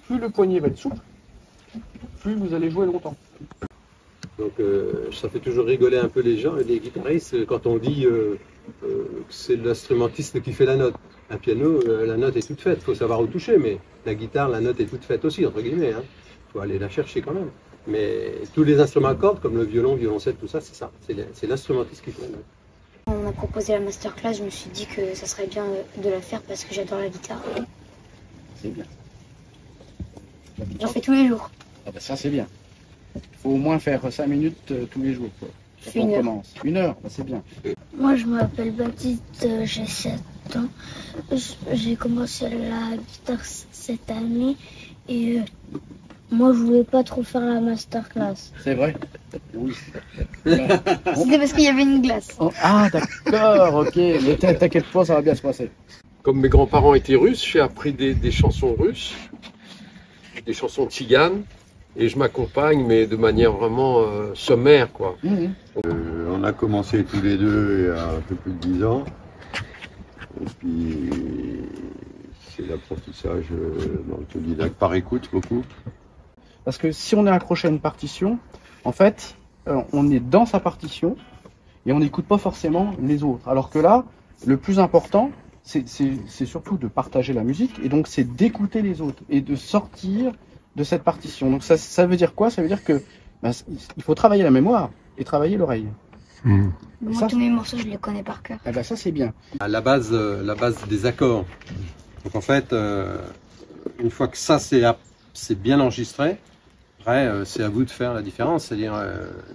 plus le poignet va être souple, plus vous allez jouer longtemps. Donc ça fait toujours rigoler un peu les gens, les guitaristes, quand on dit que c'est l'instrumentiste qui fait la note. Un piano, la note est toute faite, il faut savoir où toucher, mais la guitare, la note est toute faite aussi, entre guillemets. Il faut aller la chercher quand même. Mais tous les instruments à cordes, comme le violon, violoncelle, tout ça, c'est ça. C'est l'instrumentiste qui fait la note. On m'a proposé la masterclass, je me suis dit que ça serait bien de la faire parce que j'adore la guitare. C'est bien. J'en fais tous les jours. Ah bah ça c'est bien. Il faut au moins faire 5 minutes tous les jours. Je fais 1 heure. Commence. 1 heure, bah c'est bien. Moi je m'appelle Baptiste, j'ai 7 ans. J'ai commencé la guitare cette année et moi je voulais pas trop faire la masterclass. C'est vrai? Oui. C'était parce qu'il y avait une glace. Oh, ah d'accord, ok. Mais t'inquiète pas, ça va bien se passer. Comme mes grands-parents étaient russes, j'ai appris des chansons russes, des chansons tziganes, et je m'accompagne, mais de manière vraiment sommaire, quoi. On a commencé tous les deux il y a un peu plus de 10 ans. Et puis, c'est l'apprentissage autodidacte par écoute beaucoup. Parce que si on est accroché à une partition, en fait, on est dans sa partition et on n'écoute pas forcément les autres. Alors que là, le plus important, c'est surtout de partager la musique et donc c'est d'écouter les autres et de sortir de cette partition. Donc ça veut dire quoi? Ça veut dire que il faut travailler la mémoire et travailler l'oreille. Moi, tous mes morceaux, je les connais par cœur. Ah ben ça c'est bien. La base des accords. Donc en fait, une fois que ça c'est bien enregistré, après c'est à vous de faire la différence, c'est-à-dire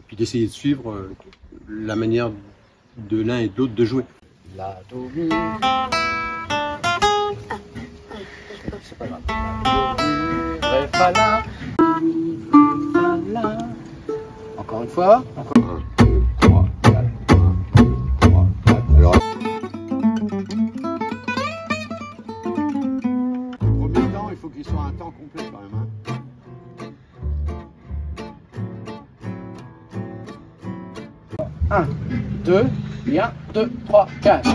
puis d'essayer de suivre la manière de l'un et de l'autre de jouer. La, do, mi. C'est pas grave. La, do, mi, ré, fa, la. Mi, fa, la. Encore une fois. Encore. 1, 2, 3, 4. 1, 2, 3, 4. Alors, le premier temps, il faut qu'il soit un temps complet quand même. 1, 2, et 1, 2, 3, 4.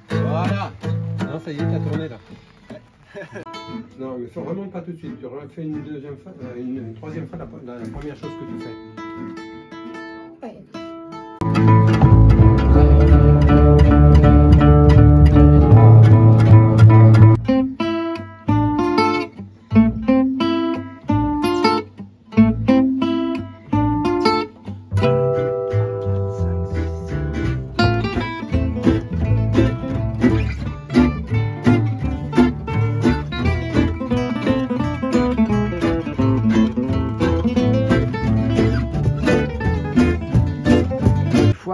Voilà. Non, ça y est, t'as tourné là. Non, mais faut vraiment pas tout de suite. Tu refais une deuxième fois, une troisième fois la première chose que tu fais.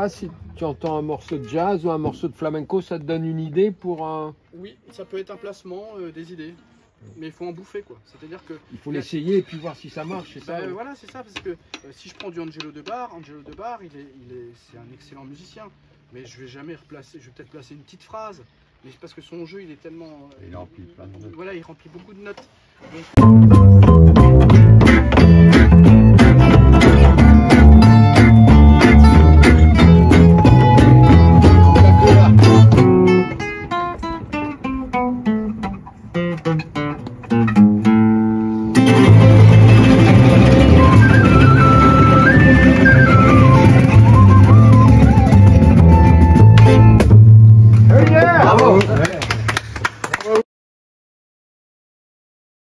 Si tu entends un morceau de jazz ou un morceau de flamenco, ça te donne une idée pour un... Oui, ça peut être un placement, des idées. Mais il faut en bouffer quoi. C'est-à-dire que... Il faut l'essayer et puis voir si ça marche, c'est ça? Voilà, c'est ça, parce que si je prends du Angelo Debar, c'est un excellent musicien. Mais je vais jamais replacer, je vais peut-être placer une petite phrase. Mais parce que son jeu, il est tellement... il remplit plein de notes. Voilà, il remplit beaucoup de notes. Donc...